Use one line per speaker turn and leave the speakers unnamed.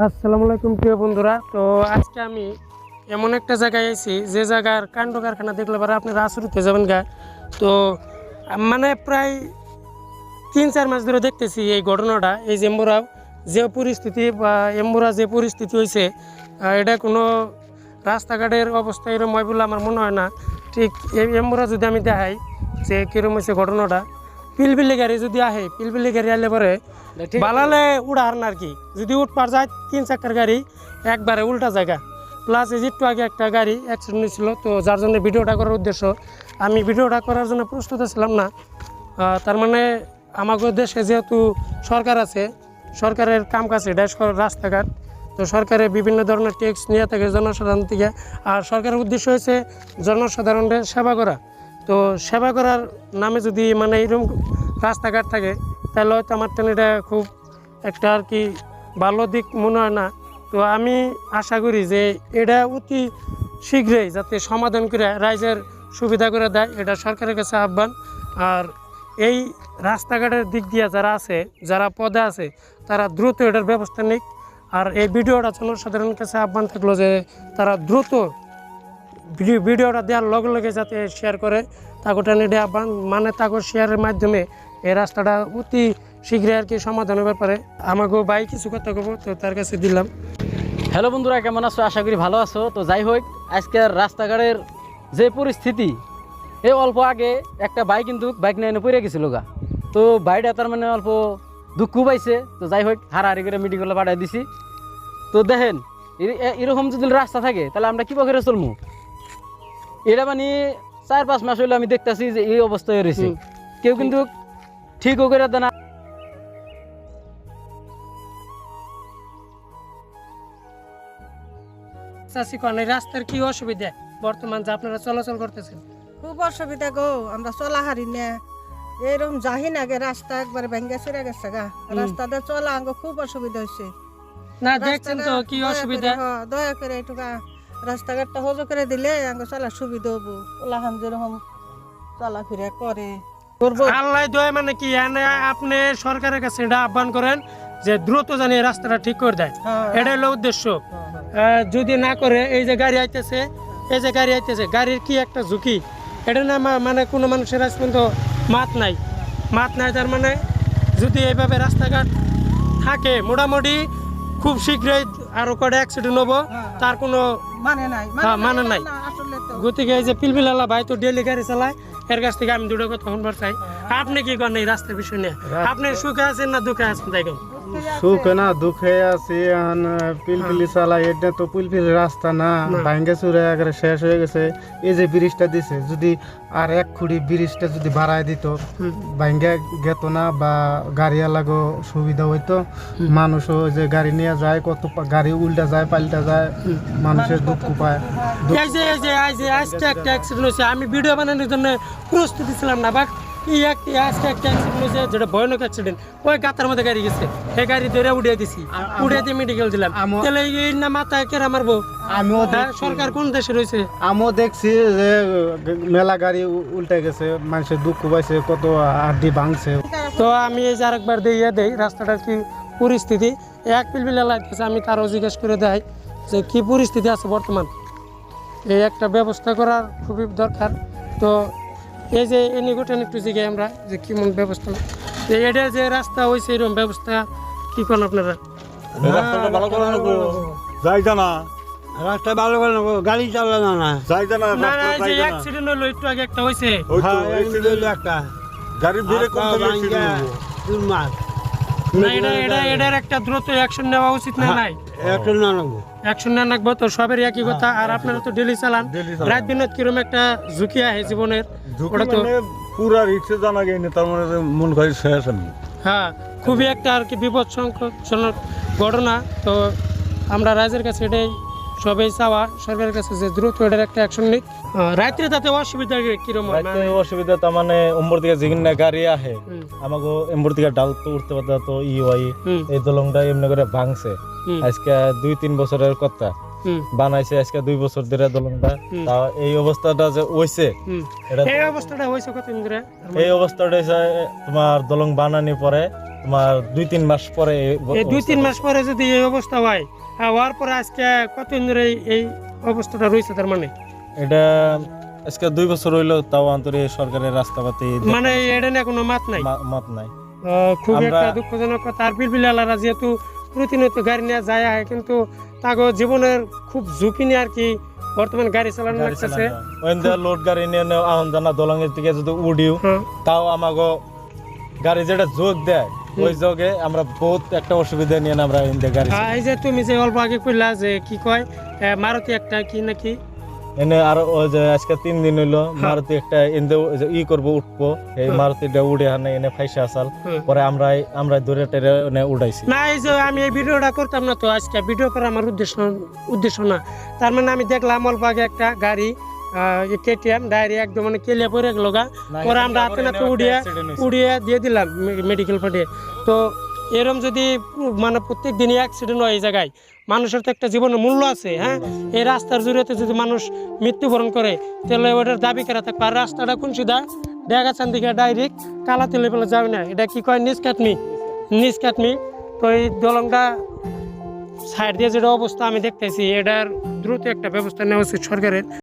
আসসালামু আলাইকুম প্রিয় বন্ধুরা। তো আজকে আমি এমন একটা জায়গায় আছি যে জায়গার কাণ্ড কারখানা দেখলে পরে আপনারা আশ্চর্য হয়ে যাবেন গা। তো মানে প্রায় 3-4 মাস ধরে দেখতেছি এই ঘটনাটা, এই যে এম্বুরা যে পরিস্থিতি বা এম্বুরা যে পরিস্থিতি হয়েছে, এটা কোনো রাস্তাঘাটের অবস্থা এরকম হয় বলে আমার মনে হয় না। ঠিক এই এম্বুরা যদি আমি দেখাই যে কীরকম হয়েছে ঘটনাটা, পিলপিলি গাড়ি যদি আহে, পিলপিলি গাড়ি আলে পরে বালালে উড়ার না আর কি, যদি উঠপার যায় 3 চাকার গাড়ি একবারে উল্টা জায়গা। প্লাস এই যে একটু আগে একটা গাড়ি অ্যাক্সিডেন্ট হয়েছিল, তো যার জন্য ভিডিওটা করার উদ্দেশ্য, আমি ভিডিওটা করার জন্য প্রস্তুত ছিলাম না। তার মানে আমাদের দেশে যেহেতু সরকার আছে, সরকারের কাম কাজ এটা রাস্তাঘাট, তো সরকারের বিভিন্ন ধরনের ট্যাক্স নিয়ে থাকে জনসাধারণ থেকে। আর সরকারের উদ্দেশ্য হয়েছে জনসাধারণের সেবা করা। তো সেবা করার নামে যদি মানে এরকম রাস্তাঘাট থাকে, তাহলে হয়তো আমার তো এটা খুব একটা আর কি ভালো দিক মনে হয় না। তো আমি আশা করি যে এটা অতি শীঘ্রই যাতে সমাধান করে রাইজের সুবিধা করে দেয়, এটা সরকারের কাছে আহ্বান। আর এই রাস্তাঘাটের দিক দিয়ে যারা আছে, যারা পদে আছে, তারা দ্রুত এটার ব্যবস্থা নিক। আর এই ভিডিওটা জনসাধারণের কাছে আহ্বান থাকলো যে তারা দ্রুত ভিডিওটা দেওয়ার লগে লগে যাতে শেয়ার করে, তাকে নিয়ে আহ্বান, মানে তাকে শেয়ারের মাধ্যমে এই রাস্তাটা অতি শীঘ্রই আর কি সমাধানের ব্যাপারে আমাকেও ভাই কিছু কথা কব, তো তার কাছে দিলাম।
হ্যালো বন্ধুরা, কেমন আছো? আশা করি ভালো আছো। তো যাই হোক, আজকের রাস্তাঘাটের যে পরিস্থিতি, এই অল্প আগে একটা বাইক কিন্তু বাইক নিয়ে পড়ে গেছিল গা। তো বাইকটা তার মানে অল্প দুঃখ পাইছে। তো যাই হোক, হারাহারি করে মেডিকেলে পাঠিয়ে দিছি। তো দেখেন, এরকম যদি রাস্তা থাকে তাহলে আমরা কী করে চলবো? এটা মানে 4-5 মাস হইলে আমি দেখতেছি যে এই অবস্থায় রয়েছে, কেউ কিন্তু ঠিকও করে দেয় না।
চাষি কোন রাস্তার কি অসুবিধা বর্তমান যে আপনারা চলাচল করতেছেন?
খুব অসুবিধা গো, আমরা চলা হারি না। এরকম যাহি না গে, রাস্তা একবারে ভেঙ্গে চুরে গেছে গা। রাস্তাতে চলা আঙ্গ খুব অসুবিধা হয়েছে।
না দেখছেন তো কি অসুবিধা।
দয়া করে এইটুকা রাস্তাঘাটটা হজো করে দিলে আঙ্গ চলা সুবিধা হবো। ওলাহান যেরকম চলাফেরা করে
আল্লাহ দয়া মানে কি, আপনি সরকারের কাছে এটা আহ্বান করেন যে দ্রুত জানি এই রাস্তাটা ঠিক করে দেয়, এটা হলো উদ্দেশ্য। যদি না করে, এই যে গাড়ি আইতেছে, এই যে গাড়ি আইতেছে, গাড়ির কি একটা ঝুঁকি, এটা না মানে কোনো মানুষের আজ পর্যন্ত মাত নাই। তার মানে যদি এইভাবে রাস্তাঘাট থাকে, মোটামুটি খুব শীঘ্রই আরো কটা অ্যাক্সিডেন্ট হবো, তার কোনো মানে নাই। গতিকে এই যে পিলপিলালা ভাই তো ডেলি গাড়ি চালায়, এর কাছ থেকে আমি দুটো কথা শুনবার চাই। আপনি কি করেন এই রাস্তার বিষয় নিয়ে? আপনি সুখে আছেন না দুঃখে আছেন? তাই
সুখে না দুঃখে আছি। পিলপিলি চালাই, এটা তো পিলপিলি রাস্তা না, ভাঙ্গে চুরে একবারে শেষ হয়ে গেছে। এই যে ব্রিজটা দিছে, যদি আর 1 খুঁড়ি ব্রিজটা যদি বাড়ায় দিত, ভাঙ্গে গেত না বা গাড়িওয়ালাগো সুবিধা হইতো। মানুষও যে গাড়ি নিয়ে যায়, কত গাড়ি উল্টা যায় পাল্টা যায়, মানুষের দুঃখ পায়।
আজকে একটা অ্যাক্সিডেন্ট হয়েছে, আমি ভিডিও বানানোর জন্য প্রস্তুতি ছিলাম না, বাট আজকে একটা অ্যাক্সিডেন্ট হয়েছে, যেটা ভয়ানক অ্যাক্সিডেন্ট। ওই গাতার মধ্যে গাড়ি গেছে, এই গাড়ি ধরে উড়িয়ে দিছি, উড়িয়ে দিয়ে মেডিকেল দিলাম। তাহলে এই না মাথায় কেরা মারবো? আমিও সরকার কোন দেশে রয়েছে?
আমিও দেখছি যে মেলা গাড়ি উল্টে গেছে, মানুষের দুঃখ পাইছে, কত হাড্ডি ভাঙছে।
তো আমি এই যে আরেকবার দিয়ে দেই রাস্তাটার কি পরিস্থিতি। এক পিলপিলা লাগতেছে, আমি তারও জিজ্ঞেস করে দেয় যে কি পরিস্থিতি আছে বর্তমান। এই একটা ব্যবস্থা করার খুবই দরকার। তো এই যে নিকটন একটু জিজ্ঞাই আমরা যে কেমন ব্যবস্থা, এটা যে রাস্তা হয়েছে এরকম ব্যবস্থা কি করেন আপনারা?
রাস্তাটা ভালো করে নেবো, যাইতা না রাস্তা ভালো করে নেবো, গাড়ি চালানো না, যাইতা না।
না না, যে অ্যাক্সিডেন্ট হলো একটু আগে একটা হয়েছে,
একটা গাড়ি ভিড়ে কম মাস
না, এটার একটা দ্রুত অ্যাকশন নেওয়া উচিত না? নাই অ্যাকশন না লাগবো তো, সবের একই কথা। আর আপনারা তো ডেলি চালান, রাত দিনত কিরকম একটা ঝুঁকি আহে জীবনের, ওটা তো
পুরা রিক্সে জানা গেছে, তার মানে মন করে শেষ আমি।
হ্যাঁ, খুবই একটা আর কি বিপদজনক ঘটনা। তো আমরা রাজ্যের কাছে এটাই সবাই চাওয়া সরকারের কাছে যে দ্রুত এটার একটা অ্যাকশন নিক। রাত্রে তাতে অসুবিধা কিরকম?
অসুবিধা তার মানে উম্বর থেকে যেখানে গাড়ি আহে, আমাকে এম্বর থেকে ডাল তো উঠতে পারতো, তো এই দলংটা এমনি করে ভাঙছে। আজকে 2-3 বছরের কথা বানাইছে, আজকে 2 বছর ধরে দলংটা। তা এই অবস্থাটা যে হইছে,
এই অবস্থাটা হয়েছে কতদিন ধরে?
এই অবস্থাটা তোমার দলং বানানোর পরে তোমার 2-3 মাস পরে
এই 2-3 মাস পরে যদি এই অবস্থা হয়, হওয়ার পরে আজকে কতদিন ধরে এই অবস্থাটা রয়েছে? তার মানে
এটা আজকে 2 বছর হইলো, তাও অন্তরে সরকারের রাস্তাপাতি
মানে এটা নিয়ে কোনো মাত নাই।
মত নাই।
খুব
আমরা-
একটা দুঃখজনক কথা। আর পিলপিলালারা যেহেতু প্রতিনিয়ত গাড়ি নিয়ে যায় আয়, কিন্তু তাকে জীবনের খুব ঝুঁকি নিয়ে আর কি বর্তমান গাড়ি চালানো লাগতেছে।
লোড গাড়ি নিয়ে আহন জানা দলঙের দিকে যদি উড়িও,
হ্যাঁ।
তাও আমাকে গাড়ি যেটা যোগ দেয়, ওই যোগে আমরা বহুত একটা অসুবিধা নিয়ে আমরা ইন্দে গাড়ি
এই যে তুমি যে অল্প আগে কইলা যে কি কয় মারুতি একটা কি নাকি
এনে আর ওই যে আজকে 3 দিন হইলো মারুতি একটা ইন্দে ই করবো, উঠবো, এই মারুতিটা উড়ে হানে এনে ফাইসা আসাল, পরে আমরা ধরে টেরে উড়াইছি।
না। এই যে আমি এই ভিডিওটা করতাম না তো, আজকে ভিডিও করা আমার উদ্দেশ্য না। তার মানে আমি দেখলাম অল্প আগে একটা গাড়ি কেটিএম ডায়েরি একদম মানে কেলিয়া পড়ে গেল গা, পরে আমরা হাতে নাতে উড়িয়ে দিয়ে দিলাম মেডিকেল পাঠিয়ে। তো এরকম যদি মানে প্রত্যেক দিনই অ্যাক্সিডেন্ট হয় এই জায়গায়, মানুষের তো একটা জীবনের মূল্য আছে। হ্যাঁ, এই রাস্তার জড়িয়ে যদি মানুষ মৃত্যুবরণ করে, তাহলে ওটার দাবি করা থাকবে। আর রাস্তাটা কোন সিধা ডেগাচান দিকে ডাইরেক্ট কালা তেলে ফেলে যাবে না, এটা কি কয় নিজ কাটমি। তো এই দলংটা সাইড দিয়ে যেটা অবস্থা আমি দেখতেছি, এটার দ্রুত একটা ব্যবস্থা নেওয়া উচিত সরকারের।